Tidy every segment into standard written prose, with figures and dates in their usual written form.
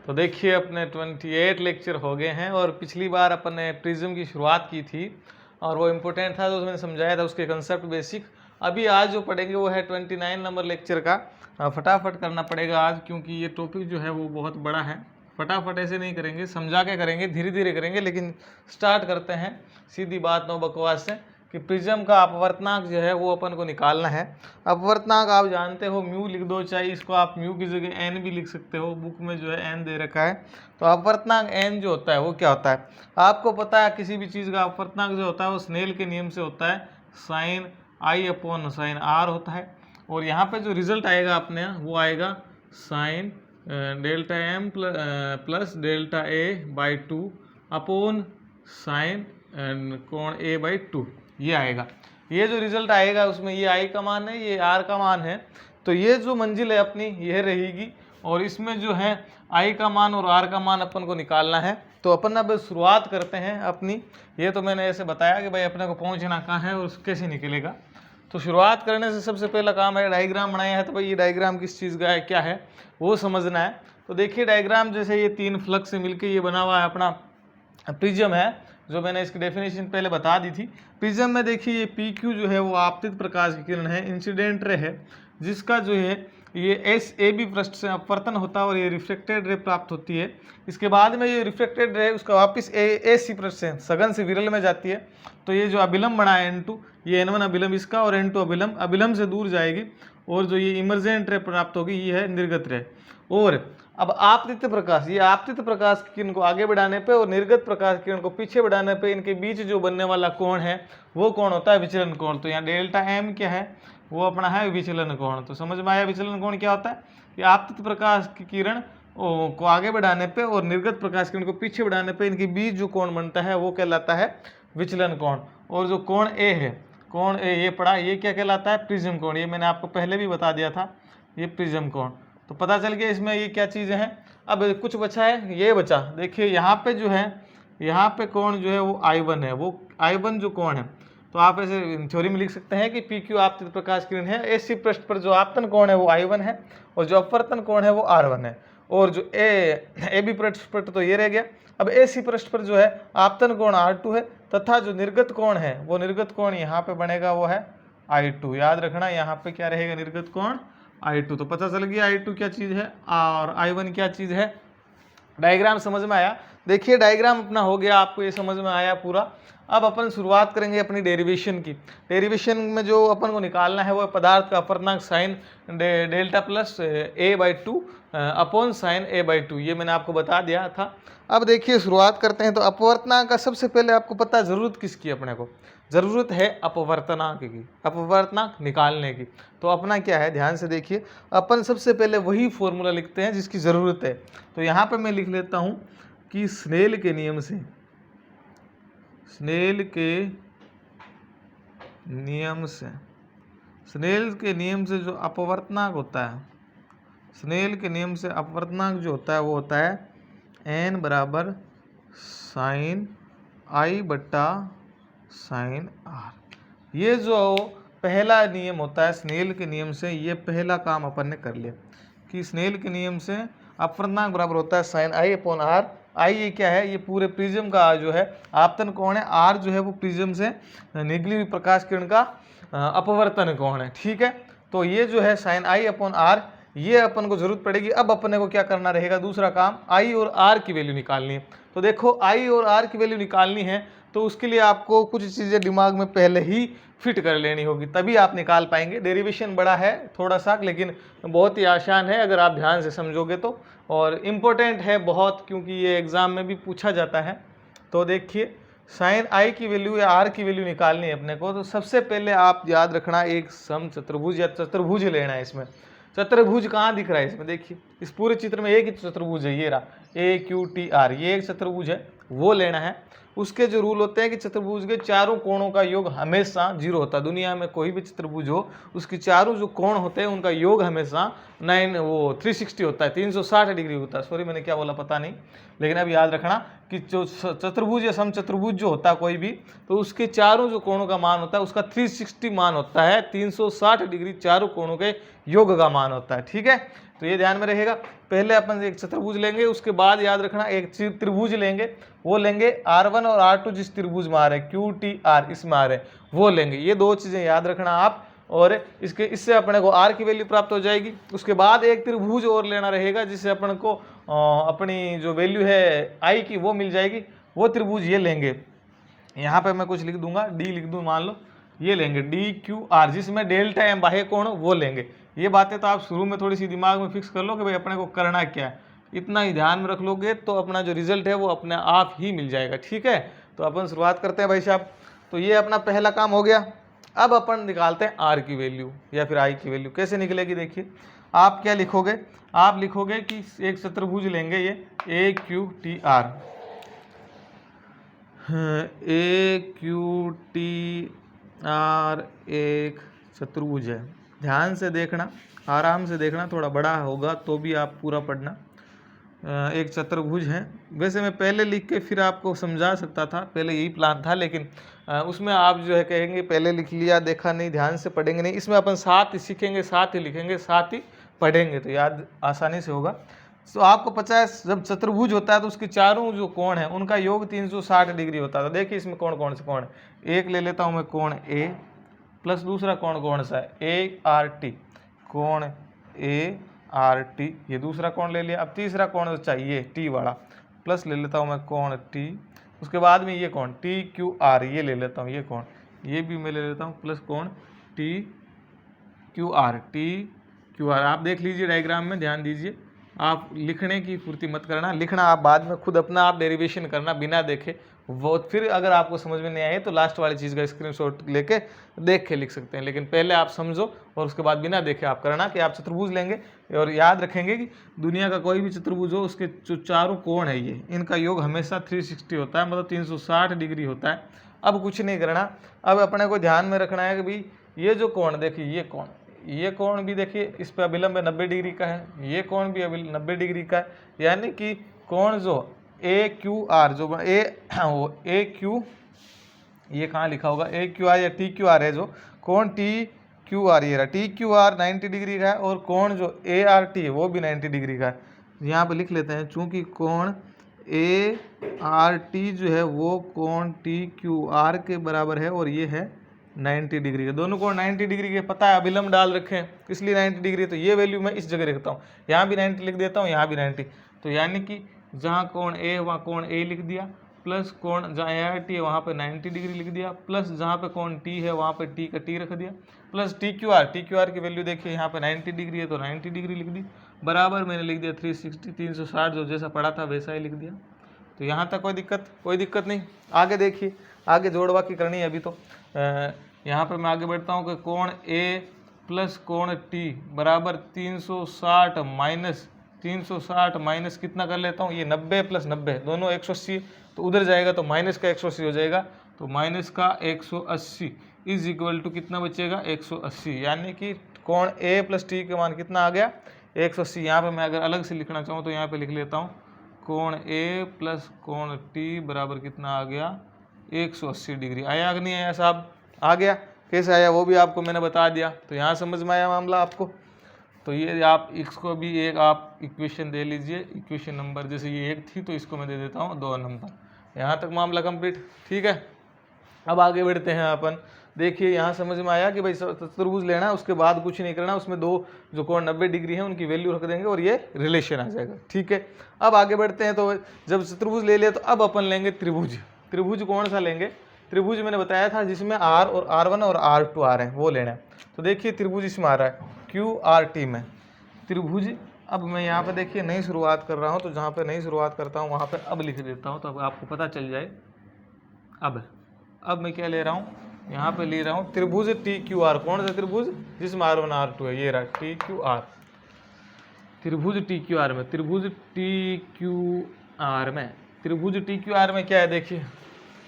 तो देखिए अपने 28 लेक्चर हो गए हैं और पिछली बार अपन ने प्रिज्म की शुरुआत की थी और वो इम्पोर्टेंट था, तो मैंने समझाया था उसके कंसेप्ट बेसिक। अभी आज जो पढ़ेंगे वो है 29 नंबर लेक्चर का। फटाफट करना पड़ेगा आज, क्योंकि ये टॉपिक जो है वो बहुत बड़ा है। फटाफट ऐसे नहीं करेंगे, समझा के करेंगे, धीरे धीरे करेंगे। लेकिन स्टार्ट करते हैं सीधी बात, नो बकवास से, कि प्रिज्म का अपवर्तनांक जो है वो अपन को निकालना है। अपवर्तनांक आप जानते हो, म्यू लिख दो, चाहे इसको आप म्यू की जगह एन भी लिख सकते हो, बुक में जो है एन दे रखा है। तो अपवर्तनांक एन जो होता है वो क्या होता है, आपको पता है किसी भी चीज़ का अपवर्तनांक जो होता है वो स्नेल के नियम से होता है, sine I upon sine R होता है। और यहाँ पे जो रिजल्ट आएगा अपने वो आएगा sine delta M plus delta A by 2 upon sine कोण ए बाई 2, ये आएगा। ये जो रिजल्ट आएगा उसमें ये आई का मान है, ये आर का मान है। तो ये जो मंजिल है अपनी यह रहेगी, और इसमें जो है आई का मान और आर का मान अपन को निकालना है। तो अपन अब शुरुआत करते हैं अपनी। ये तो मैंने ऐसे बताया कि भाई अपने को पहुंचना कहाँ है और कैसे निकलेगा। तो शुरुआत करने से सबसे पहला काम है, डायग्राम बनाया है तो भाई ये डायग्राम किस चीज़ का है, क्या है वो समझना है। तो देखिए डायग्राम, जैसे ये तीन फ्लक्स से मिलकर ये बना हुआ है अपना प्रिज्म है, जो मैंने इसकी डेफिनेशन पहले बता दी थी। प्रिज्म में देखिए ये पी क्यू जो है वो आपतित प्रकाश की किरण है, इंसिडेंट रे है, जिसका जो है ये एस ए बी पृष्ठ से अपवर्तन होता है और ये रिफ्लेक्टेड रे प्राप्त होती है। इसके बाद में ये रिफ्लेक्टेड रे उसका वापस ए सी पृष्ठ से सघन से विरल में जाती है। तो ये जो अभिलंब बना है N2, ये N1 अभिलंब इसका और N2 अभिलंब से दूर जाएगी, और जो ये इमर्जेंट रे प्राप्त होगी ये है निर्गत रे। और अब आपतित प्रकाश, ये आपतित प्रकाश की किरण को आगे बढ़ाने पे और निर्गत प्रकाश की किरण को पीछे बढ़ाने पे इनके बीच जो बनने वाला कोण है वो कोण होता है विचलन कोण। तो यहाँ डेल्टा एम क्या है, वो अपना है विचलन कोण। तो समझ में आया विचलन कोण क्या होता है, कि आपतित प्रकाश की किरण को आगे बढ़ाने पे और निर्गत प्रकाश किरण को पीछे बढ़ाने पे इनके बीच जो कोण बनता है वो कहलाता है विचलन कोण। और जो कोण ए है, कोण ए ये पड़ा, ये क्या कहलाता है, प्रिज्म कोण। ये मैंने आपको पहले भी बता दिया था, ये प्रिज्म कोण। तो पता चल गया इसमें ये क्या चीज़ें हैं। अब कुछ बचा है, ये बचा, देखिए यहाँ पे जो है, यहाँ पे कोण जो है वो I1 है, वो I1 जो कोण है। तो आप ऐसे थ्योरी में लिख सकते हैं कि पी क्यू आपतित प्रकाश किरण है, एसी पृष्ठ पर जो आपतन कोण है वो I1 है, और जो अपवर्तन कोण है वो R1 है। और जो ए बी पृष्ठ पर तो ये रह गया। अब एसी पृष्ठ पर जो है आपतन कोण R2 है, तथा जो निर्गत कोण है वो निर्गत कोण यहाँ पे बनेगा वो है I2। याद रखना यहाँ पे क्या रहेगा, निर्गत कोण I2। तो पता चल गया I2 क्या चीज़ है और I1 क्या चीज़ है। डायग्राम समझ में आया। देखिए डायग्राम अपना हो गया, आपको ये समझ में आया पूरा। अब अपन शुरुआत करेंगे अपनी डेरिवेशन की। डेरिवेशन में जो अपन को निकालना है वो पदार्थ का अपवर्तनांक sine delta plus A by 2 upon sign A by 2, ये मैंने आपको बता दिया था। अब देखिए शुरुआत करते हैं। तो अपवर्तनांक का सबसे पहले आपको पता है ज़रूरत किसकी, अपने को ज़रूरत है अपवर्तनांक की, अपवर्तनांक निकालने की। तो अपना क्या है, ध्यान से देखिए, अपन सबसे पहले वही फॉर्मूला लिखते हैं जिसकी ज़रूरत है। तो यहाँ पे मैं लिख लेता हूँ कि स्नेल के नियम से, स्नेल के नियम से जो अपवर्तनांक होता है, स्नेल के नियम से अपवर्तनांक जो होता है वो होता है n बराबर साइन आई बट्टा साइन आर। ये जो पहला नियम होता है स्नेल के नियम से, ये पहला काम अपन ने कर लिया कि स्नेल के नियम से अपवर्तनांक बराबर होता है साइन आई अपॉन आर। आई ये क्या है, ये पूरे प्रिज्म का जो है आपतन कोण है, आर जो है वो प्रिज्म से निकली हुई प्रकाश किरण का अपवर्तन कोण है, ठीक है। तो ये जो है साइन आई अपॉन आर, ये अपन को जरूरत पड़ेगी। अब अपने को क्या करना रहेगा, दूसरा काम आई और आर की वैल्यू निकालनी है। तो देखो आई और आर की वैल्यू निकालनी है तो उसके लिए आपको कुछ चीज़ें दिमाग में पहले ही फिट कर लेनी होगी, तभी आप निकाल पाएंगे। डेरिवेशन बड़ा है थोड़ा सा, लेकिन बहुत ही आसान है अगर आप ध्यान से समझोगे तो, और इम्पोर्टेंट है बहुत, क्योंकि ये एग्ज़ाम में भी पूछा जाता है। तो देखिए साइन आई की वैल्यू या आर की वैल्यू निकालनी है अपने को। तो सबसे पहले आप याद रखना, एक सम चतुर्भुज या चतुर्भुज लेना है। इसमें चतुर्भुज कहाँ दिख रहा है, इसमें देखिए इस पूरे चित्र में एक ही चतुर्भुज है, ये रहा AQTR, ये एक चतुर्भुज है, वो लेना है। उसके जो रूल होते हैं कि चतुर्भुज के चारों कोणों का योग हमेशा 0 होता है। दुनिया में कोई भी चतुर्भुज हो उसकी चारों जो कोण होते हैं उनका योग हमेशा 360 होता है, 360 डिग्री होता है। सॉरी मैंने क्या बोला पता नहीं, लेकिन अब याद रखना कि जो चतुर्भुज या समचतुर्भुज जो होता है कोई भी, तो उसके चारों जो कोणों का मान होता है उसका 360 मान होता है, 360 डिग्री चारों कोणों के योग का मान होता है, ठीक है। तो ये ध्यान में रहेगा। पहले अपन एक चतुर्भुज लेंगे, उसके बाद याद रखना एक त्रिभुज लेंगे, वो लेंगे R1 और R2 जिस त्रिभुज में आ रहे हैं, QTR इसमें आ रहे हैं, वो लेंगे। ये दो चीज़ें याद रखना आप, और इससे अपने को R की वैल्यू प्राप्त हो जाएगी। उसके बाद एक त्रिभुज और लेना रहेगा जिससे अपन को अपनी जो वैल्यू है I की वो मिल जाएगी, वो त्रिभुज ये लेंगे। यहाँ पे मैं कुछ लिख दूंगा, D लिख दूँ, मान लो ये लेंगे DQR, जिसमें डेल्टा M बाह्य कोण वो लेंगे। ये बातें तो आप शुरू में थोड़ी सी दिमाग में फिक्स कर लो कि भाई अपने को करना क्या है, इतना ही ध्यान में रख लोगे तो अपना जो रिजल्ट है वो अपने आप ही मिल जाएगा। ठीक है, तो अपन शुरुआत करते हैं भाई साहब। तो ये अपना पहला काम हो गया। अब अपन निकालते हैं R की वैल्यू या फिर I की वैल्यू। कैसे निकलेगी देखिए, आप क्या लिखोगे, आप लिखोगे कि एक चतुर्भुज लेंगे ये AQTR, AQTR एक चतुर्भुज है। ध्यान से देखना, आराम से देखना, थोड़ा बड़ा होगा तो भी आप पूरा पढ़ना। एक चतुर्भुज है। वैसे मैं पहले लिख के फिर आपको समझा सकता था, पहले यही प्लान था, लेकिन उसमें आप जो है कहेंगे पहले लिख लिया, देखा नहीं, ध्यान से पढ़ेंगे नहीं। इसमें अपन साथ ही सीखेंगे, साथ ही लिखेंगे, साथ ही पढ़ेंगे, तो याद आसानी से होगा। तो आपको पता है जब चतुर्भुज होता है तो उसके चारों जो कोण है उनका योग 360 डिग्री होता है। तो देखिए इसमें कौन कौन से कोण है, एक ले लेता हूँ मैं कोण A, प्लस दूसरा कोण कौन सा है ART, कोण ART, ये दूसरा कोण ले लिया। अब तीसरा कोण चाहिए T वाला, प्लस ले लेता हूँ मैं कोण T, उसके बाद में ये कोण TQR ये ले लेता हूँ, ये कोण ये भी मैं ले लेता हूँ, प्लस कोण TQR। आप देख लीजिए डायग्राम में, ध्यान दीजिए, आप लिखने की फुर्ती मत करना, लिखना आप बाद में खुद अपना आप डेरिवेशन करना बिना देखे। वो फिर अगर आपको समझ में नहीं आए तो लास्ट वाली चीज़ का स्क्रीनशॉट लेके देख के लिख सकते हैं, लेकिन पहले आप समझो और उसके बाद बिना देखे आप करना कि आप चतुर्भुज लेंगे और याद रखेंगे कि दुनिया का कोई भी चतुर्भुज हो उसके जो चारों कोण है ये, इनका योग हमेशा 360 होता है, मतलब 360 डिग्री होता है। अब कुछ नहीं करना, अब अपने को ध्यान में रखना है कि भाई ये जो कोण देखिए, ये कोण भी देखिए इस पर अभिलंब 90 डिग्री का है, ये कोण भी 90 डिग्री का है, यानी कि कोण जो AQR जो AQ, ये कहाँ लिखा होगा AQR या TQR है, जो कोण TQR ये रहा, TQR 90 डिग्री का है और कोण जो ART है वो भी 90 डिग्री का है। यहाँ पे लिख लेते हैं, चूंकि कोण ART जो है वो कोण TQR के बराबर है और ये है 90 डिग्री के, दोनों कोण 90 डिग्री के, पता है अभिलंब डाल रखे हैं इसलिए 90 डिग्री, तो ये वैल्यू मैं इस जगह रखता हूँ, यहाँ भी 90 लिख देता हूँ, यहाँ भी 90। तो यानी कि जहाँ कोण A है वहाँ कोण A लिख दिया, प्लस कोण जहाँ ART है वहाँ पे 90 डिग्री लिख दिया, प्लस जहाँ पे कोण T है वहाँ पे T का T रख दिया, प्लस TQR की वैल्यू देखिए यहाँ पे 90 डिग्री है तो 90 डिग्री लिख दी, बराबर मैंने लिख दिया 360 जो जैसा पड़ा था वैसा ही लिख दिया। तो यहाँ तक कोई दिक्कत नहीं। आगे देखिए, आगे जोड़वा की करनी है अभी। तो यहाँ पर मैं आगे बढ़ता हूँ कि कोण A प्लस कोण T बराबर 360 माइनस कितना कर लेता हूँ, ये 90 प्लस 90 दोनों 180, तो उधर जाएगा तो माइनस का 180 हो जाएगा, तो माइनस का 180 इज इक्वल टू कितना बचेगा 180, यानी कि कोण A प्लस T के मान कितना आ गया 180। यहाँ पे मैं अगर अलग से लिखना चाहूँ तो यहाँ पे लिख लेता हूँ कोण A प्लस कोण T बराबर कितना आ गया 180 डिग्री। आया कि नहीं आया साहब? आ गया। कैसे आया वो भी आपको मैंने बता दिया, तो यहाँ समझ में आया मामला आपको। तो ये आप इसको भी एक आप इक्वेशन दे लीजिए, इक्वेशन नंबर जैसे ये 1 थी तो इसको मैं दे देता हूँ 2 नंबर। यहाँ तक मामला कंप्लीट, ठीक है। अब आगे बढ़ते हैं अपन। देखिए यहाँ समझ में आया कि भाई चतुर्भुज लेना है, उसके बाद कुछ नहीं करना, उसमें दो जो कोण 90 डिग्री है उनकी वैल्यू रख देंगे और ये रिलेशन आ जाएगा, ठीक है। अब आगे बढ़ते हैं। तो जब चतुर्भुज ले लिया तो अब अपन लेंगे त्रिभुज। त्रिभुज कौन सा लेंगे? त्रिभुज मैंने बताया था जिसमें R और R1 और R2 आ रहे हैं, वो लेना है। तो देखिए त्रिभुज इसमें आ रहा है QRT में त्रिभुज। अब मैं यहाँ पे देखिए नई शुरुआत कर रहा हूँ, तो जहाँ पे नई शुरुआत करता हूँ वहाँ पे अब लिख देता हूँ, तो अब आपको पता चल जाए। अब मैं क्या ले रहा हूँ, यहाँ पे ले रहा हूँ त्रिभुज TQR। कौन सा त्रिभुज? जिसमें R1 R2 है, ये रहा TQR। त्रिभुज TQR में, त्रिभुज TQR में क्या है देखिए,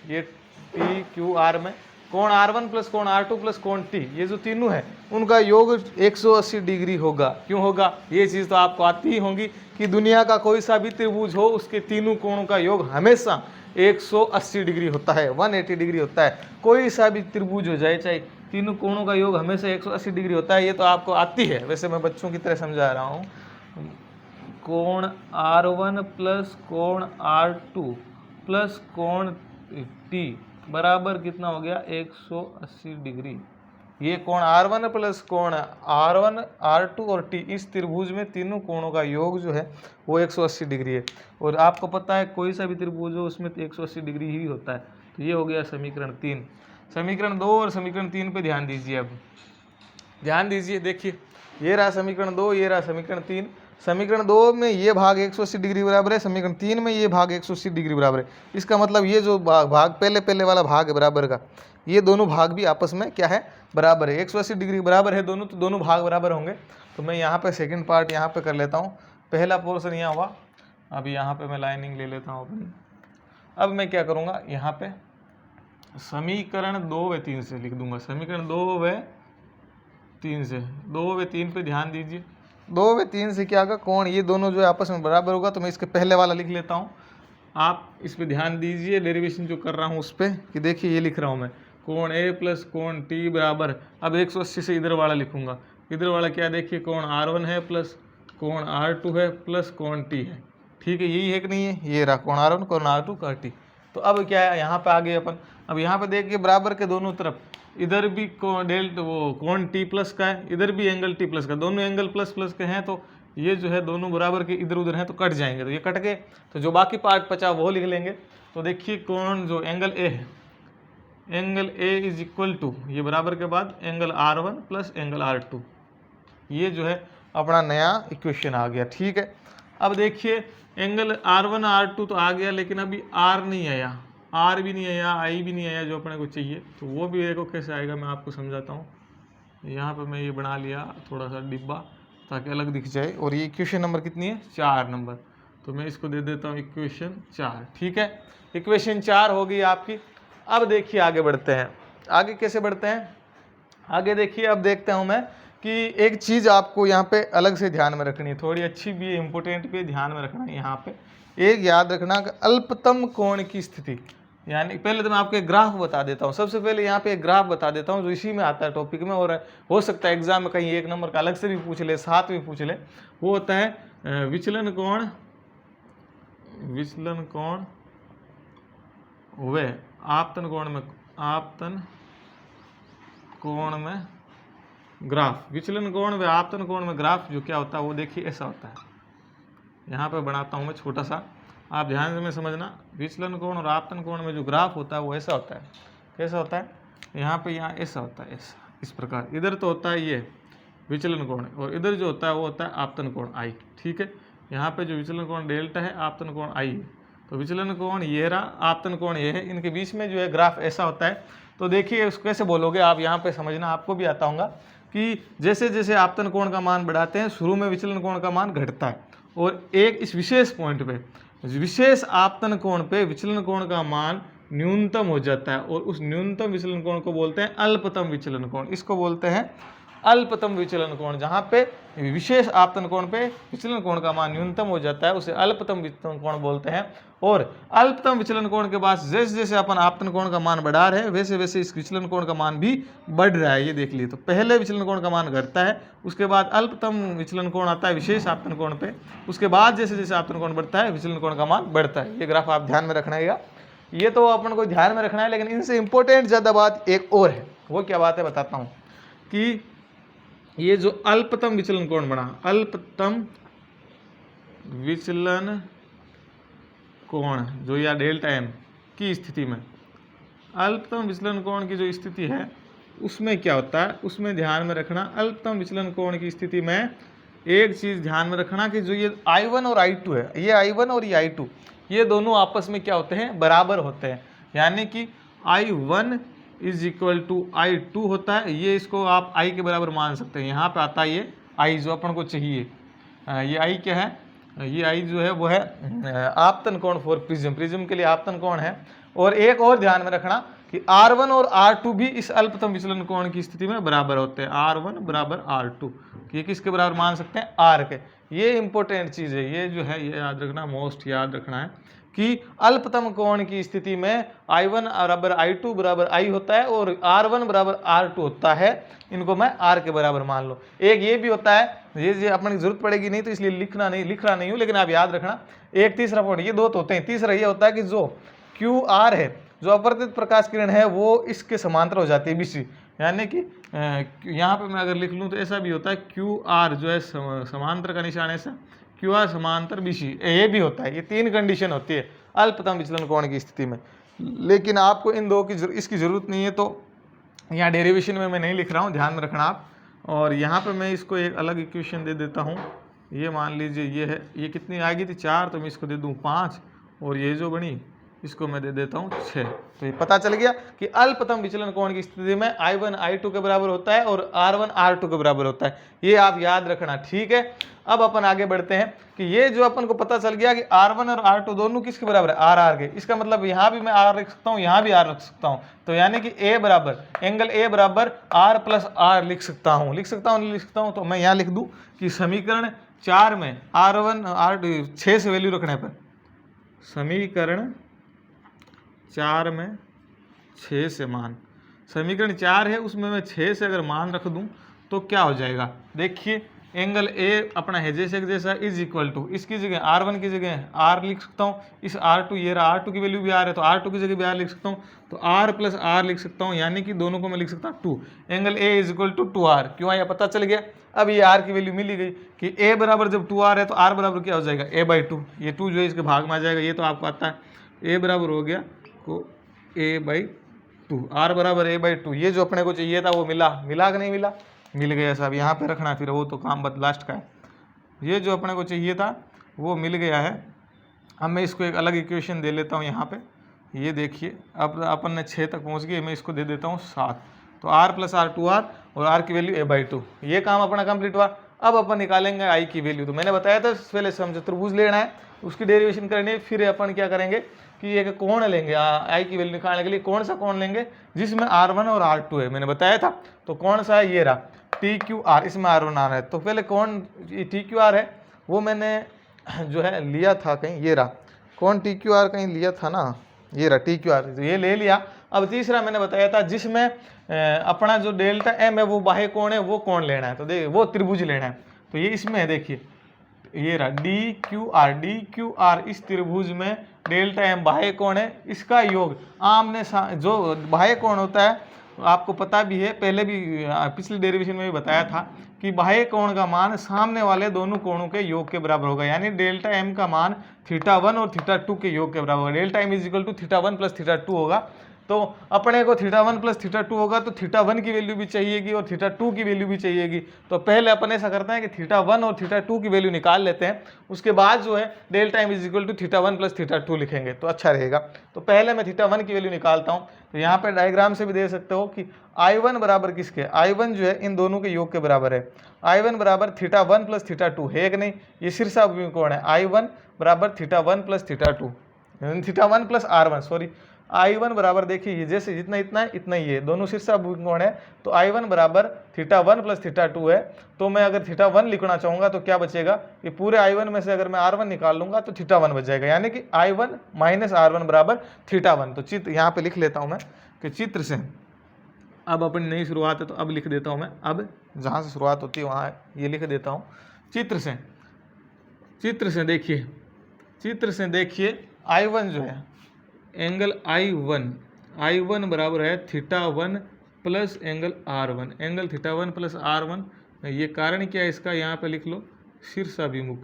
ये TQR में कोण R1 प्लस कोण R2 प्लस कोण T, ये जो तीनों है उनका योग 180 डिग्री होगा। क्यों होगा? ये चीज़ तो आपको आती ही होगी कि दुनिया का कोई सा भी त्रिभुज हो उसके तीनों कोणों का योग हमेशा 180 डिग्री होता है, 180 डिग्री होता है। कोई सा भी त्रिभुज हो जाए, चाहे तीनों कोणों का योग हमेशा 180 डिग्री होता है। ये तो आपको आती है, वैसे मैं बच्चों की तरह समझा रहा हूँ। कोण R1 प्लस कोण R2 प्लस कोण T बराबर कितना हो गया 180 डिग्री। ये कोण R1 प्लस कोण R1, R2 और T, इस त्रिभुज में तीनों कोणों का योग जो है वो 180 डिग्री है। और आपको पता है कोई सा भी त्रिभुज हो उसमें 180 डिग्री ही होता है। तो ये हो गया समीकरण 3। समीकरण 2 और समीकरण 3 पे ध्यान दीजिए। अब ध्यान दीजिए, देखिए ये रहा समीकरण 2, ये रहा समीकरण 3। समीकरण 2 में ये भाग 180 डिग्री बराबर है, समीकरण 3 में ये भाग 180 डिग्री बराबर है। इसका मतलब ये जो भाग पहले वाला भाग है बराबर का, ये दोनों भाग भी आपस में क्या है, बराबर है। 180 डिग्री बराबर है दोनों, तो दोनों भाग बराबर होंगे। तो मैं यहाँ पे सेकंड पार्ट यहाँ पे कर लेता हूँ। पहला पोर्शन यहाँ हुआ, अब यहाँ पे मैं लाइनिंग ले लेता हूँ अपनी। अब मैं क्या करूँगा, यहाँ पे समीकरण 2 व 3 से लिख दूंगा। समीकरण 2 व 3 से, 2 व 3 पे ध्यान दीजिए। 2 व 3 से क्या होगा, कोण ये दोनों जो है आपस में बराबर होगा। तो मैं इसके पहले वाला लिख लेता हूँ, आप इस पे ध्यान दीजिए। डेरिवेशन जो कर रहा हूँ उस पर, कि देखिए ये लिख रहा हूँ मैं, कोण A प्लस कोण T बराबर, अब 180 से इधर वाला लिखूंगा। इधर वाला क्या, देखिए कोण R1 है प्लस कोण R2 है प्लस कोण T है। ठीक है, यही है कि नहीं है, ये रहा कोण R1 कोण R2 का T। तो अब क्या है, यहाँ पे आ गए अपन। अब यहाँ पे देखिए बराबर के दोनों तरफ, इधर भी कोण T प्लस का है, इधर भी एंगल T प्लस का, दोनों एंगल प्लस प्लस के हैं। तो ये जो है दोनों बराबर के इधर उधर हैं तो कट जाएंगे। तो ये कट गए, तो जो बाकी पार्ट बचा वो लिख लेंगे। तो देखिए कोण जो एंगल A है, angle A is equal to, ये बराबर के बाद angle R1 plus angle R2, ये जो है अपना नया इक्वेशन आ गया। ठीक है, अब देखिए एंगल R1 R2 तो आ गया, लेकिन अभी R नहीं आया, R भी नहीं आया, I भी नहीं आया जो अपने को चाहिए। तो वो भी देखो कैसे आएगा, मैं आपको समझाता हूँ। यहाँ पे मैं ये बना लिया थोड़ा सा डिब्बा ताकि अलग दिख जाए। और ये इक्वेशन नंबर कितनी है, 4 नंबर। तो मैं इसको दे देता हूँ इक्वेशन 4। ठीक है, इक्वेशन 4 हो गई आपकी। अब देखिए आगे बढ़ते हैं। आगे कैसे बढ़ते हैं, आगे देखिए। अब देखता हूँ मैं कि एक चीज़ आपको यहाँ पे अलग से ध्यान में रखनी है, थोड़ी अच्छी भी है, इंपॉर्टेंट भी ध्यान में रखना है। यहाँ पे एक याद रखना कि अल्पतम कोण की स्थिति, यानी पहले तो मैं आपको एक ग्राफ बता देता हूँ। सबसे पहले यहाँ पे एक ग्राफ बता देता हूँ जो इसी में आता है टॉपिक में, और हो सकता है एग्जाम में कहीं 1 नंबर का अलग से भी पूछ ले, 7 भी पूछ ले। वो होता है विचलन कोण व आपतन कोण में ग्राफ। विचलन कोण व आपतन कोण में ग्राफ जो क्या होता है वो देखिए ऐसा होता है। यहाँ पे बनाता हूँ मैं छोटा सा, आप ध्यान से में समझना। विचलन कोण और आपतन कोण में जो ग्राफ होता है वो ऐसा होता है। कैसा होता है, यहाँ पे यहाँ ऐसा होता है, ऐसा इस प्रकार। इधर तो होता है ये विचलन कोण, और इधर जो होता है वो होता है आपतन कोण I। ठीक है, यहाँ पे जो विचलन कोण डेल्टा है, आपतन कोण I है। तो विचलन कोण ये रहा, आपतन कोण ये है, इनके बीच में जो है ग्राफ ऐसा होता है। तो देखिए उसको कैसे बोलोगे आप, यहाँ पे समझना, आपको भी आता होगा कि जैसे जैसे आपतन कोण का मान बढ़ाते हैं, शुरू में विचलन कोण का मान घटता है, और एक इस विशेष पॉइंट पे, विशेष आपतन कोण पे विचलन कोण का मान न्यूनतम हो जाता है, और उस न्यूनतम विचलन कोण को बोलते हैं अल्पतम विचलन कोण। इसको बोलते हैं अल्पतम विचलन कोण। जहाँ पे विशेष आपतन कोण पे विचलन कोण का मान न्यूनतम हो जाता है उसे अल्पतम विचलन कोण बोलते हैं। और अल्पतम विचलन कोण के बाद जैसे जैसे अपन आपतन कोण का मान बढ़ा रहे हैं, वैसे वैसे इस विचलन कोण का मान भी बढ़ रहा है। ये देख लिए, तो पहले विचलन कोण का मान घटता है, उसके बाद अल्पतम विचलन कोण आता है विशेष आपतन कोण पे, उसके बाद जैसे जैसे आपतन कोण बढ़ता है विचलन कोण का मान बढ़ता है। ये ग्राफ आप ध्यान में रखना है, ये तो अपन को ध्यान में रखना है। लेकिन इनसे इंपॉर्टेंट ज़्यादा बात एक और है, वो क्या बात है बताता हूँ। कि ये जो अल्पतम विचलन कोण बना, अल्पतम विचलन कोण जो या डेल्टा एम की स्थिति में, अल्पतम विचलन कोण की जो स्थिति है उसमें क्या होता है, उसमें ध्यान में रखना। अल्पतम विचलन कोण की स्थिति में एक चीज़ ध्यान में रखना कि जो ये I1 और I2 है, ये I1 और ये I2, ये दोनों आपस में क्या होते हैं, बराबर होते हैं। यानी कि I1 is equal to I2 होता है। ये इसको आप I के बराबर मान सकते हैं। यहाँ पे आता है ये I जो अपन को चाहिए। ये I क्या है, ये I जो है वो है आपतन कोण फॉर प्रिज्म, प्रिज्म के लिए आपतन कोण है। और एक और ध्यान में रखना कि R1 और R2 भी इस अल्पतम विचलन कोण की स्थिति में बराबर होते हैं। R1 बराबर R2, ये किसके बराबर मान सकते हैं, R के। ये इंपॉर्टेंट चीज़ है, ये जो है ये याद रखना, मोस्ट याद रखना है कि अल्पतम कोण की स्थिति में I1 बराबर I2 बराबर I होता है, और R1 बराबर R2 होता है। इनको मैं R के बराबर मान लो। एक ये भी होता है ये अपनी जरूरत पड़ेगी नहीं, तो इसलिए लिख रहा नहीं हूँ, लेकिन आप याद रखना। एक तीसरा पॉइंट, ये दो तो होते हैं, तीसरा ये होता है कि जो क्यू आर है, जो अपवर्तित प्रकाश किरण है, वो इसके समांतर हो जाती है बीसी, यानी कि यहाँ पे मैं अगर लिख लूँ तो ऐसा भी होता है, क्यू आर जो है समांतर का निशान ऐसा, क्यू आर समांतर बीसी, ये भी होता है। ये तीन कंडीशन होती है अल्पतम विचलन कोण की स्थिति में, लेकिन आपको इन दो की इसकी जरूरत नहीं है, तो यहाँ डेरिवेशन में मैं नहीं लिख रहा हूँ, ध्यान में रखना आप। और यहाँ पे मैं इसको एक अलग इक्वेशन दे देता हूँ। ये मान लीजिए ये है, ये कितनी आ गई थी 4, तो मैं इसको दे दूँ 5, और ये जो बनी इसको मैं दे देता हूँ 6। तो ये पता चल गया कि अल्पतम विचलन कोण की स्थिति में I1 I2 के बराबर होता है और R1 R2 के बराबर होता है। ये आप याद रखना, ठीक है। अब अपन आगे बढ़ते हैं कि ये जो अपन को पता चल गया कि R1 और R2 दोनों किसके बराबर है, RR के। इसका मतलब यहाँ भी मैं R लिख सकता हूँ, यहाँ भी R लिख सकता हूँ, तो यानी कि A बराबर एंगल A बराबर R प्लस R लिख सकता हूँ, नहीं लिख सकता हूँ। तो मैं यहाँ लिख दूँ कि समीकरण 4 में R1 R2 6 से वैल्यू रखने पर, समीकरण 4 में 6 से मान, समीकरण 4 है उसमें मैं 6 से अगर मान रख दूं तो क्या हो जाएगा, देखिए एंगल ए अपना है जैसा इज इक्वल टू, इसकी जगह R1 की जगह R लिख सकता हूँ, इस R2 ये रहा, R2 की वैल्यू भी R है तो R2 की जगह भी R लिख सकता हूँ, तो R प्लस R लिख सकता हूँ, यानी कि दोनों को मैं लिख सकता हूँ 2, angle A is equal to 2R। क्यों आया, पता चल गया। अब ये R की वैल्यू मिली गई कि A बराबर जब 2R है तो R बराबर क्या हो जाएगा, A/2। ये 2 जो है इसके भाग में आ जाएगा, ये तो आपको आता है। A बराबर हो गया को A/2, R बराबर A/2। ये जो अपने को चाहिए था वो मिला कि नहीं मिला, मिल गया साहब। यहाँ पे रखना, फिर वो तो काम लास्ट का है। ये जो अपने को चाहिए था वो मिल गया है। अब मैं इसको एक अलग इक्वेशन दे लेता हूँ यहाँ पे, ये देखिए अब अपन ने 6 तक पहुँच गए, मैं इसको दे देता हूँ 7, तो R प्लस R 2R और R की वैल्यू A/2। ये काम अपना कंप्लीट हुआ। अब अपन निकालेंगे I की वैल्यू। तो मैंने बताया था पहले समचतुर्भुज लेना है, उसकी डेरिवेशन करनी है, फिर अपन क्या करेंगे कि एक कोण लेंगे I की वैल्यू निकालने के लिए। कौन सा कोण लेंगे, जिसमें R1 और R2 है, मैंने बताया था। तो कौन सा है, ये रहा TQR, इसमें R1 R है। तो पहले कौन TQR है वो मैंने जो है लिया था कहीं, ये रहा कौन TQR कहीं लिया था ना, ये रहा TQR, तो ये ले लिया। अब तीसरा मैंने बताया था जिसमें अपना जो डेल्टा M है वो बाह्य कोण है, वो कोण लेना है, तो देखिए वो त्रिभुज लेना है। तो ये इसमें है, देखिए ये रहा DQR, इस त्रिभुज में डेल्टा M बाह्य कोण है, इसका योग आमने जो बाह्य कोण होता है आपको पता भी है, पहले भी पिछले डेरिवेशन में भी बताया था कि बाह्य कोण का मान सामने वाले दोनों कोणों के योग के बराबर होगा, यानी डेल्टा M का मान θ1 और θ2 के योग के बराबर होगा। Delta M is equal to θ1 plus θ2 होगा। तो अपने को θ1 प्लस θ2 होगा, तो θ1 की वैल्यू भी चाहिएगी और θ2 की वैल्यू भी चाहिएगी। तो पहले अपन ऐसा करते हैं कि θ1 और θ2 की वैल्यू निकाल लेते हैं, उसके बाद जो है delta M is equal to θ1 plus θ2 लिखेंगे तो अच्छा रहेगा। तो पहले मैं θ1 की वैल्यू निकालता हूँ। तो यहाँ पे डायग्राम से भी दे सकते हो कि I1 बराबर किसके, I1 जो है इन दोनों के योग के बराबर है। I1 बराबर θ1 प्लस θ2 है कि नहीं, ये शीर्षाभिमुख कोण है। I1 बराबर θ1 plus θ2, θ1 plus R1 sorry, I1 बराबर देखिए ये जैसे जितना इतना है इतना ही है, दोनों शीर्षाभिमुख कोण है। तो I1 बराबर θ1 प्लस θ2 है। तो मैं अगर θ1 लिखना चाहूँगा तो क्या बचेगा, ये पूरे I1 में से अगर मैं R1 निकाल लूँगा तो θ1 बच जाएगा, यानी कि I1 माइनस R1 बराबर θ1। तो चित्र यहाँ पे लिख लेता हूँ मैं कि चित्र से अब अपनी नई शुरुआत है, तो अब लिख देता हूँ मैं, अब जहाँ से शुरुआत होती है वहाँ ये लिख देता हूँ। चित्र से देखिए I1 जो है एंगल I1 बराबर है θ1 plus angle R1, angle θ1 plus R1। ये कारण क्या है इसका, यहाँ पे लिख लो शीर्षाभिमुख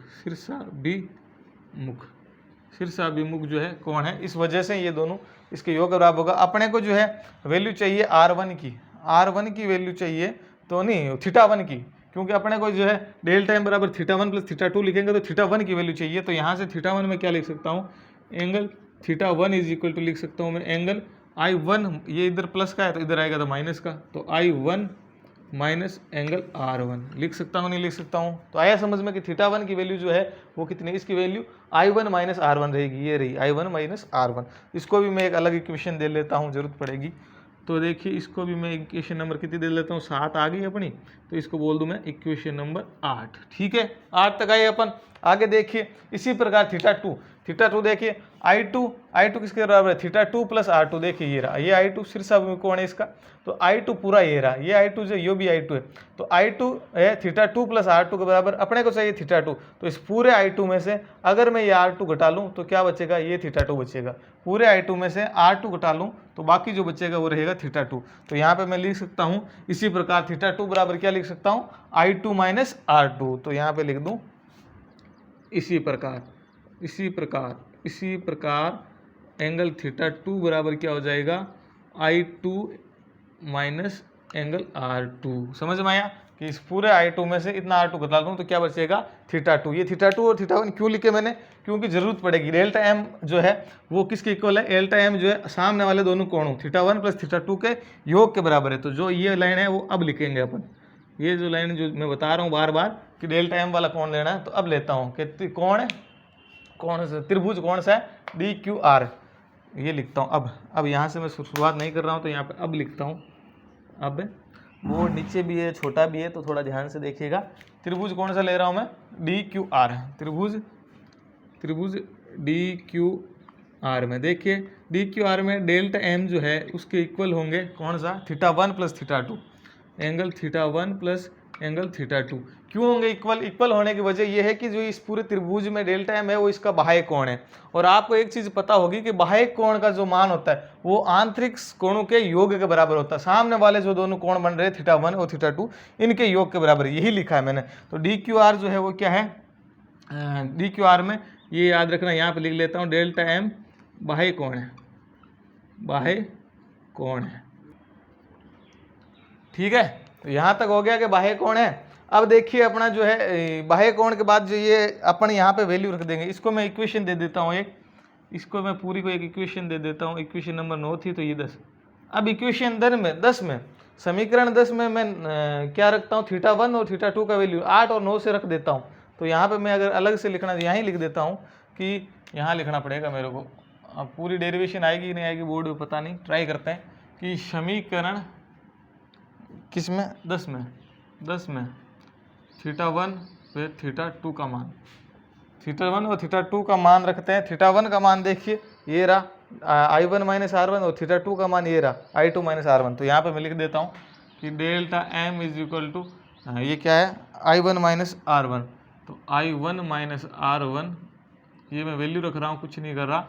जो है कौन है, इस वजह से ये दोनों इसके योग बराबर होगा। अपने को जो है वैल्यू चाहिए R1 की वैल्यू चाहिए, तो नहीं θ1 की, क्योंकि अपने को जो है डेल्टा M बराबर θ1 प्लस θ2 लिखेंगे तो θ1 की वैल्यू चाहिए। तो यहाँ से θ1 में क्या लिख सकता हूँ, एंगल θ1 इज इक्वल टू लिख सकता हूँ मैं एंगल I1, ये इधर प्लस का है तो इधर आएगा तो माइनस का, तो I1 माइनस एंगल R1 लिख सकता हूँ, नहीं लिख सकता हूँ। तो आया समझ में कि θ1 की वैल्यू जो है वो कितनी, इसकी वैल्यू I1 माइनस R1 रहेगी, ये रही I1 माइनस R1। इसको भी मैं एक अलग इक्वेशन दे लेता हूँ, जरूरत पड़ेगी। तो देखिए इसको भी मैं इक्वेशन नंबर कितनी दे लेता हूँ, 7 आ गई अपनी, तो इसको बोल दूँ मैं इक्वेशन नंबर 8। ठीक है, 8 तक आए अपन। आगे देखिए इसी प्रकार थीटा 2 देखिए I2 किसके बराबर है, थीटा 2 प्लस R2, देखिए ये रहा, ये I2 शीर्षाभिमुख कोण है इसका, तो I2 पूरा ये रहा, ये I2 जो यो भी I2 है, तो I2 है थीटा 2 प्लस R2 के बराबर, अपने को चाहिए थीटा 2, तो इस पूरे I2 में से अगर मैं ये R2 घटा लूँ तो क्या बचेगा, ये थीटा 2 बचेगा, पूरे I2 में से R2 घटा लूँ तो बाकी जो बचेगा वो रहेगा थीटा 2। तो यहाँ पे मैं लिख सकता हूँ इसी प्रकार थीटा 2 बराबर क्या लिख सकता हूँ, I2 माइनस R2, तो यहाँ पे लिख दूँ इसी प्रकार एंगल थीटा 2 बराबर क्या हो जाएगा, I2 माइनस एंगल R2। समझ में आया कि इस पूरे I2 में से इतना R2 घटा दूँ तो क्या बचेगा, थीटा 2। ये थीटा 2 और थीटा 1 क्यों लिखे मैंने, क्योंकि जरूरत पड़ेगी। डेल्टा M जो है वो किसके इक्वल है, डेल्टा M जो है सामने वाले दोनों कोणों थीटा 1 प्लस थीटा 2 के योग के बराबर है। तो जो ये लाइन है वो अब लिखेंगे अपन, ये जो लाइन जो मैं बता रहा हूँ बार बार कि डेल्टा M वाला कोण लेना है, तो अब लेता हूँ कि कौन सा त्रिभुज कौन सा है, DQR, ये लिखता हूँ। अब यहाँ से मैं शुरुआत नहीं कर रहा हूँ, तो यहाँ पे अब लिखता हूँ। अब बोर्ड नीचे भी है, छोटा भी है, तो थोड़ा ध्यान से देखिएगा। त्रिभुज कौन सा ले रहा हूँ मैं, DQR, त्रिभुज DQR में देखिए, DQR में डेल्टा M जो है उसके इक्वल होंगे कौन सा, theta 1 plus theta 2, angle theta 1 plus angle theta 2। क्यों होंगे इक्वल होने की वजह यह है कि जो इस पूरे त्रिभुज में डेल्टा M है वो इसका बाह्य कोण है। और आपको एक चीज पता होगी कि बाह्य कोण का जो मान होता है वो आंतरिक कोणों के योग के बराबर होता है। सामने वाले जो दोनों कोण बन रहे हैं थीटा 1 और थीटा 2, इनके योग के बराबर, यही लिखा है मैंने। तो DQR जो है वो क्या है, DQR में ये याद रखना, यहाँ पे लिख लेता हूँ, डेल्टा M बाह्य कोण है, ठीक है। तो यहाँ तक हो गया कि बाह्य कोण है। अब देखिए अपना जो है बाह्य कोण के बाद जो ये अपन यहाँ पे वैल्यू रख देंगे, इसको मैं इक्वेशन दे देता हूँ एक, इसको मैं पूरी को एक इक्वेशन दे देता हूँ। इक्वेशन नंबर 9 थी, तो ये 10। अब इक्वेशन 10 में समीकरण 10 में मैं क्या रखता हूँ, थीटा 1 और थीटा 2 का वैल्यू 8 और 9 से रख देता हूँ। तो यहाँ पर मैं अगर अलग से लिखना, यहाँ ही लिख देता हूँ कि यहाँ लिखना पड़ेगा मेरे को। अब पूरी डेरिवेशन आएगी नहीं आएगी बोर्ड में पता नहीं, ट्राई करते हैं कि समीकरण किस में, 10 में थीटा 1 पे थीटा 2 का मान, थीटा 1 और थीटा 2 का मान रखते हैं। थीटा 1 का मान देखिए ये रहा I1 माइनस R1, और थीटा 2 का मान ये रहा I2 माइनस R1। तो यहाँ पे मैं लिख देता हूँ कि delta M is equal to, ये क्या है, I1 माइनस R1। तो I1 माइनस R1, ये मैं वैल्यू रख रहा हूँ, कुछ नहीं कर रहा,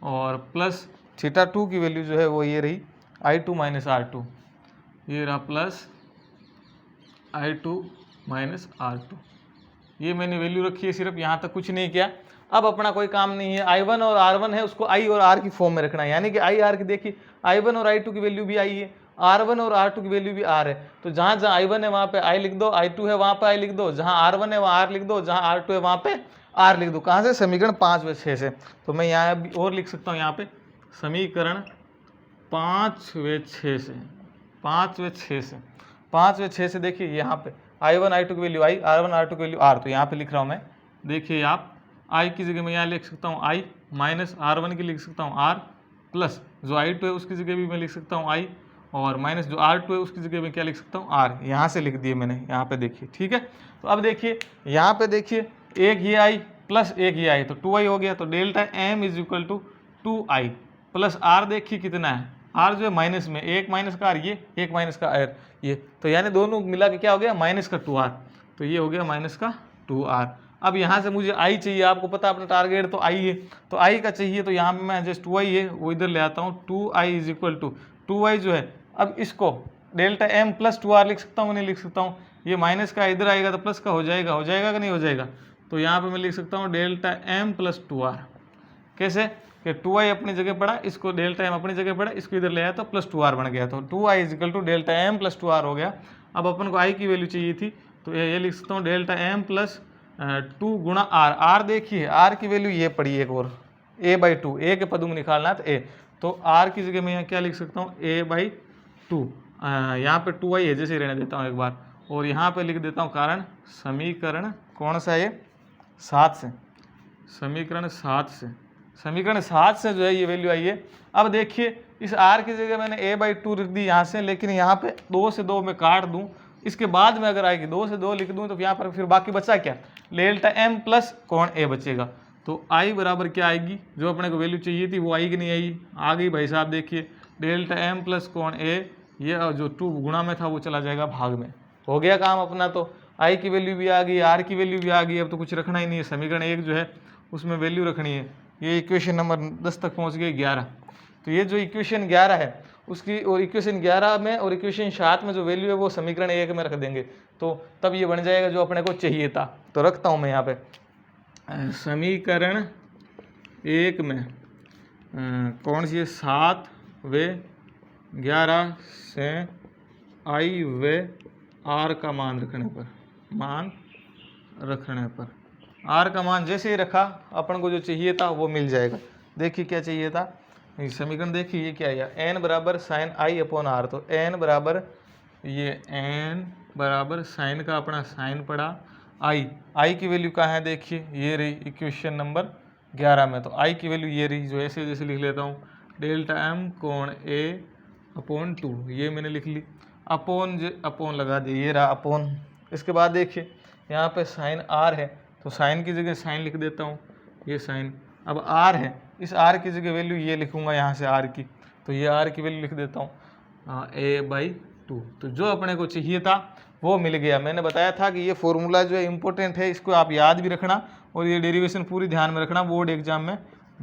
और प्लस थीटा 2 की वैल्यू जो है वो ये रही I2 माइनस R2, ये रहा प्लस I2 माइनस R2। ये मैंने वैल्यू रखी है सिर्फ, यहाँ तक कुछ नहीं किया। अब अपना कोई काम नहीं है, I1 और R1 है उसको I और R की फॉर्म में रखना है, यानी कि I R की देखिए I1 और I2 की वैल्यू भी I है, R1 और R2 की वैल्यू भी R है। तो जहाँ जहाँ I1 है वहाँ पे I लिख दो, I2 है वहाँ पे I लिख दो, जहाँ R1 है वहाँ R लिख दो, जहाँ R2 है वहाँ पे R लिख दो। कहाँ से, समीकरण 5 व 6 से। तो मैं यहाँ अभी और लिख सकता हूँ, यहाँ पे समीकरण 5 व 6 से देखिए यहाँ पे I1 I2 की वैल्यू I, R1 R2 की वैल्यू R। तो यहाँ पे लिख रहा हूँ मैं, देखिए आप I की जगह मैं यहाँ लिख सकता हूँ I, माइनस R1 की लिख सकता हूँ R, प्लस जो I2 है उसकी जगह भी मैं लिख सकता हूँ I, और माइनस जो R2 है उसकी जगह मैं क्या लिख सकता हूँ R। यहाँ से लिख दिए मैंने, यहाँ पे देखिए, ठीक है। तो अब देखिए यहाँ पे देखिए, एक ये I प्लस एक ये I, तो 2I हो गया। तो delta M is equal to 2I plus R, देखिए कितना है, R जो है माइनस में, एक माइनस का R ये, एक माइनस का R ये, तो यानी दोनों मिला के क्या हो गया, माइनस का 2R। तो ये हो गया माइनस का 2R। अब यहाँ से मुझे I चाहिए, आपको पता अपना टारगेट तो I है, तो I का चाहिए, तो यहाँ पे मैं जस्ट 2I है वो इधर ले आता हूँ। 2I is equal to 2I जो है, अब इसको डेल्टा M प्लस 2R लिख सकता हूँ, नहीं लिख सकता हूँ, ये माइनस का इधर आएगा तो प्लस का हो जाएगा कि नहीं हो जाएगा। तो यहाँ पर मैं लिख सकता हूँ डेल्टा M प्लस 2R। कैसे कि 2I अपनी जगह पड़ा, इसको डेल्टा M अपनी जगह पड़ा, इसको इधर ले आया तो प्लस 2R बन गया। तो 2I is equal to delta M plus 2R हो गया। अब अपन को I की वैल्यू चाहिए थी, तो ये लिख सकता हूँ डेल्टा M प्लस 2 गुणा R। R देखिए R की वैल्यू ये पड़ी एक और A/2, A के पदों में निकालना तो A, तो R की जगह मैं यहाँ क्या लिख सकता हूँ A/2। यहाँ पे 2I है, जैसे रहने देता हूँ एक बार, और यहाँ पे लिख देता हूँ कारण समीकरण कौन सा है, 7 से, समीकरण 7 से जो है ये वैल्यू आई है। अब देखिए इस R की जगह मैंने A/2 लिख दी यहाँ से, लेकिन यहाँ पे 2 से 2 मैं काट दूँ, इसके बाद में अगर आएगी 2 से 2 लिख दूँ तो यहाँ पर फिर बाकी बचा क्या, डेल्टा M प्लस कोण A बचेगा। तो आई बराबर क्या आएगी, जो अपने को वैल्यू चाहिए थी वो आई कि नहीं आई, आ गई भाई साहब। देखिए डेल्टा एम प्लस कोण ए, ये जो 2 गुणा में था वो चला जाएगा भाग में, हो गया काम अपना। तो आई की वैल्यू भी आ गई, आर की वैल्यू भी आ गई, अब तो कुछ रखना ही नहीं है। समीकरण 1 जो है उसमें वैल्यू रखनी है। ये इक्वेशन नंबर 10 तक पहुंच गए, 11। तो ये जो इक्वेशन 11 है उसकी, और इक्वेशन 11 में और इक्वेशन 7 में जो वैल्यू है वो समीकरण 1 में रख देंगे, तो तब ये बन जाएगा जो अपने को चाहिए था। तो रखता हूँ मैं यहाँ पे समीकरण 1 में कौन सी है, 7 व 11 से आई व आर का मान रखने पर आर का मान जैसे ही रखा अपन को जो चाहिए था वो मिल जाएगा। देखिए क्या चाहिए था, समीकरण देखिए ये क्या है, एन बराबर साइन आई अपॉन आर। तो एन बराबर, ये एन बराबर साइन का अपना साइन पड़ा, आई की वैल्यू कहाँ है, देखिए ये रही इक्वेशन नंबर 11 में। तो आई की वैल्यू ये रही, जो ऐसे जैसे लिख लेता हूँ, डेल्टा एम कोण ए अपॉन 2, ये मैंने लिख ली। अपोन लगा दिए, ये रहा अपोन। इसके बाद देखिए यहाँ पे साइन आर है, तो साइन की जगह साइन लिख देता हूँ, ये साइन। अब आर है, इस आर की जगह वैल्यू ये लिखूंगा यहाँ से आर की, तो ये आर की वैल्यू लिख देता हूँ a/2। तो जो अपने को चाहिए था वो मिल गया। मैंने बताया था कि ये फॉर्मूला जो है इम्पोर्टेंट है, इसको आप याद भी रखना, और ये डेरिवेशन पूरी ध्यान में रखना, बोर्ड एग्जाम में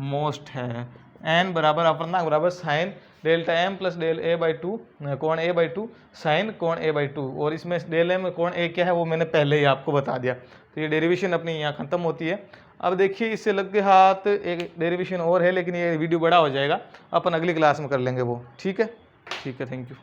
मोस्ट है। एन बराबर अपना बराबर sine delta M plus del a/2 कोण a/2 साइन कोण a/2, और इसमें डेल एम कोण a क्या है वो मैंने पहले ही आपको बता दिया। तो ये डेरिवेशन अपनी यहाँ खत्म होती है। अब देखिए इससे लग के हाथ एक डेरिवेशन और है, लेकिन ये वीडियो बड़ा हो जाएगा, अपन अगली क्लास में कर लेंगे वो। ठीक है, थैंक यू।